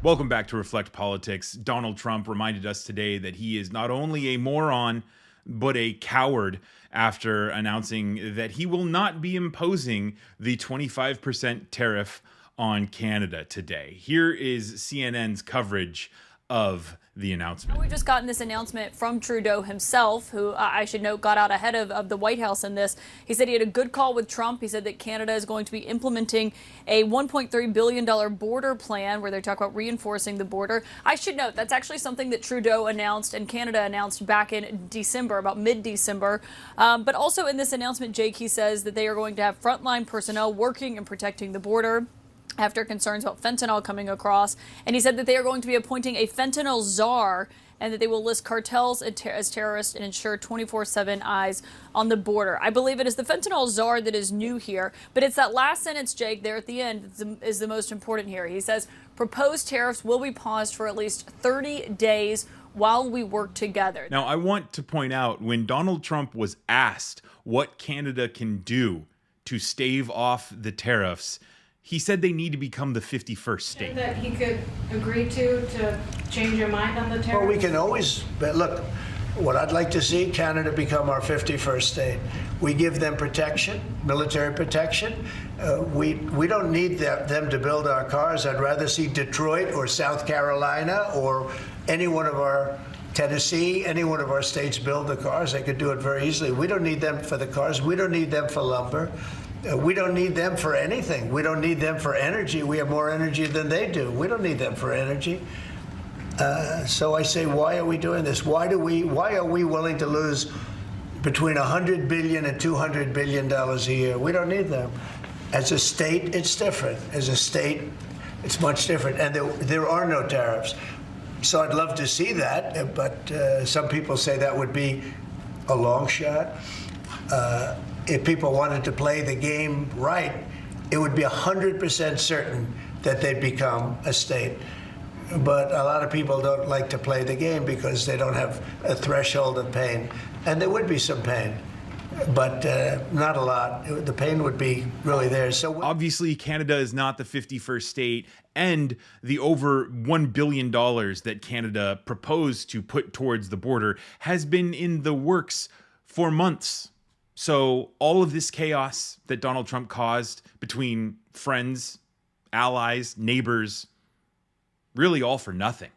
Welcome back to Reflect Politics. Donald Trump reminded us today that he is not only a moron, but a coward after announcing that he will not be imposing the 25% tariff on Canada today. Here is CNN's coverage of the announcement. We've just gotten this announcement from Trudeau himself, who I should note got out ahead of the White House in this. He said he had a good call with Trump. He said that Canada is going to be implementing a $1.3 billion border plan where they talk about reinforcing the border. I should note that's actually something that Trudeau announced and Canada announced back in December, about mid-December. But also in this announcement, Jake, he says that they are going to have frontline personnel working and protecting the border after concerns about fentanyl coming across. And he said that they are going to be appointing a fentanyl czar and that they will list cartels as terrorists and ensure 24/7 eyes on the border. I believe it is the fentanyl czar that is new here, but it's that last sentence, Jake, there at the end is the most important here. He says, proposed tariffs will be paused for at least 30 days while we work together. Now, I want to point out when Donald Trump was asked what Canada can do to stave off the tariffs, he said they need to become the 51st state. That he could agree to change your mind on the tariff? Well, we can always, but look, what I'd like to see, Canada become our 51st state. We give them protection, military protection. We don't need them to build our cars. I'd rather see Detroit or South Carolina or any one of our Tennessee, any one of our states build the cars. They could do it very easily. We don't need them for the cars. We don't need them for lumber. We don't need them for anything. We don't need them for energy. We have more energy than they do. We don't need them for energy. So I say, why are we doing this? Why are we willing to lose between $100 billion and $200 billion a year? We don't need them. As a state, it's different. As a state, it's much different. And there are no tariffs. So I'd love to see that, but some people say that would be a long shot. If people wanted to play the game right, it would be 100% certain that they'd become a state. But a lot of people don't like to play the game because they don't have a threshold of pain. And there would be some pain, but not a lot. The pain would be really there. So obviously, Canada is not the 51st state, and the over $1 billion that Canada proposed to put towards the border has been in the works for months. So all of this chaos that Donald Trump caused between friends, allies, neighbors, really all for nothing.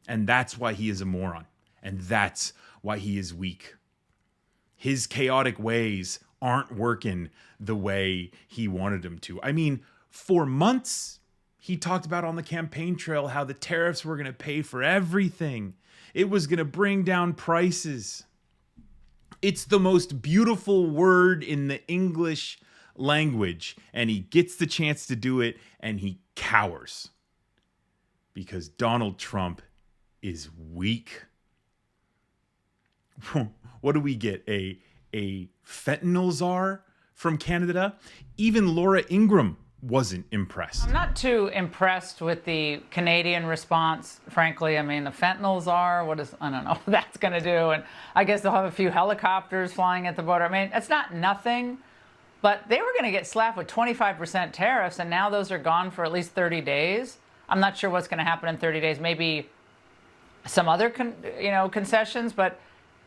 And that's why he is a moron. And that's why he is weak. His chaotic ways aren't working the way he wanted them to. I mean, for months, he talked about on the campaign trail how the tariffs were going to pay for everything. It was going to bring down prices. It's the most beautiful word in the English language, and he gets the chance to do it, and he cowers because Donald Trump is weak. What do we get? A fentanyl czar from Canada? Even Laura Ingraham wasn't impressed. I'm not too impressed with the Canadian response, frankly. I mean, the fentanyl czar, I don't know what that's going to do. And I guess they'll have a few helicopters flying at the border. I mean, it's not nothing, but they were going to get slapped with 25% tariffs, and now those are gone for at least 30 days. I'm not sure what's going to happen in 30 days. Maybe some other concessions, but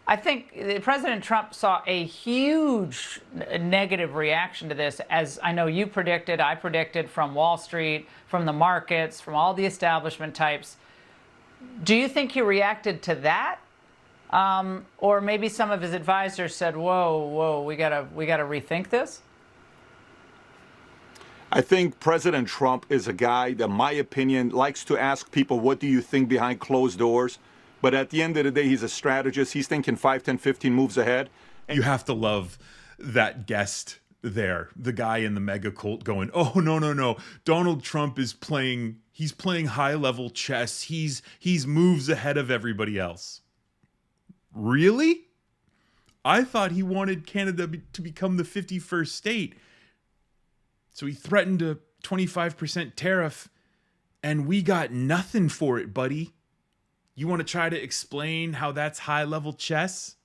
I think President Trump saw a huge negative reaction to this, as I know you predicted, I predicted, from Wall Street, from the markets, from all the establishment types. Do you think he reacted to that? Or maybe some of his advisors said, whoa, we gotta rethink this? I think President Trump is a guy that, in my opinion, likes to ask people, what do you think behind closed doors? But at the end of the day, he's a strategist. He's thinking 5, 10, 15 moves ahead. You have to love that guest there, the guy in the mega cult going, oh, no. Donald Trump is playing high-level chess. He's moves ahead of everybody else. Really? I thought he wanted Canada to become the 51st state. So he threatened a 25% tariff, and we got nothing for it, buddy. You want to try to explain how that's high-level chess?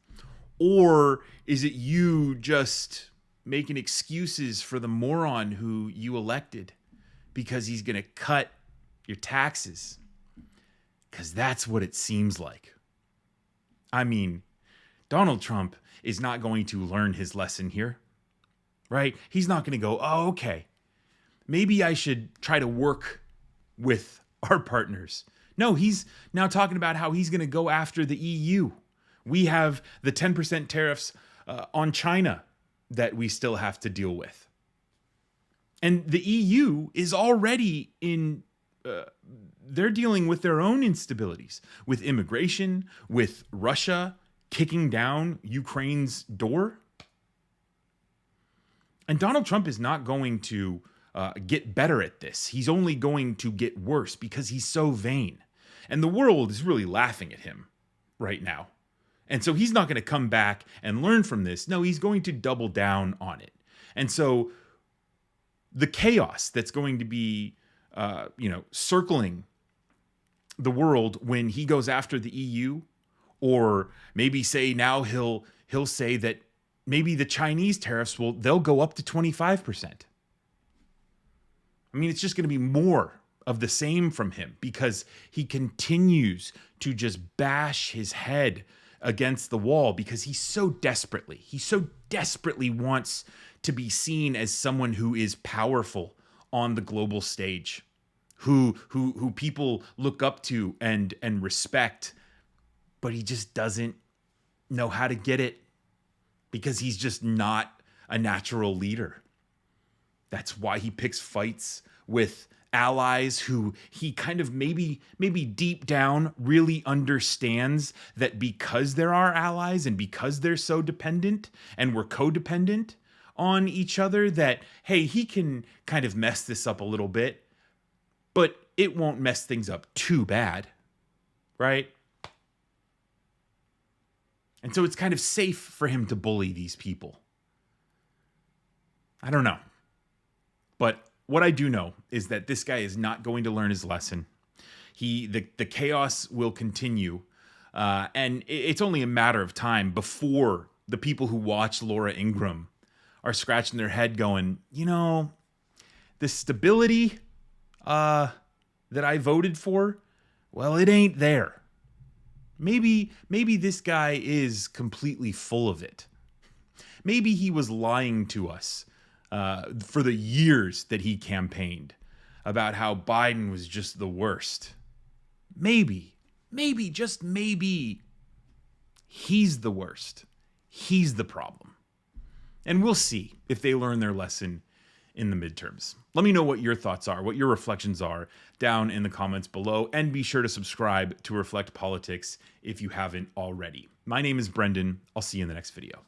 Or is it you just making excuses for the moron who you elected because he's going to cut your taxes. Because that's what it seems like. I mean, Donald Trump is not going to learn his lesson here, right? He's not going to go, oh, okay, maybe I should try to work with our partners. No, he's now talking about how he's going to go after the EU. We have the 10% tariffs on China that we still have to deal with. And the EU is already they're dealing with their own instabilities, with immigration, with Russia kicking down Ukraine's door. And Donald Trump is not going to get better at this. He's only going to get worse because he's so vain. And the world is really laughing at him right now. And so he's not going to come back and learn from this. No, he's going to double down on it. And so the chaos that's going to be, circling the world when he goes after the EU, or maybe say now he'll say that maybe the Chinese tariffs they'll go up to 25%. I mean, it's just going to be more of the same from him because he continues to just bash his head against the wall because he so desperately wants to be seen as someone who is powerful on the global stage, who people look up to and respect, but he just doesn't know how to get it because he's just not a natural leader. That's why he picks fights with allies who he kind of maybe deep down really understands that because they're our allies and because they're so dependent and we're codependent on each other, that, hey, he can kind of mess this up a little bit, but it won't mess things up too bad, right? And so it's kind of safe for him to bully these people. I don't know. But what I do know is that this guy is not going to learn his lesson. The chaos will continue. And it's only a matter of time before the people who watch Laura Ingraham are scratching their head going, the stability that I voted for, well, it ain't there. Maybe this guy is completely full of it. Maybe he was lying to us for the years that he campaigned about how Biden was just the worst. Maybe, just maybe, he's the worst. He's the problem. And we'll see if they learn their lesson in the midterms. Let me know what your thoughts are, what your reflections are down in the comments below, and be sure to subscribe to Reflect Politics if you haven't already. My name is Brendan. I'll see you in the next video.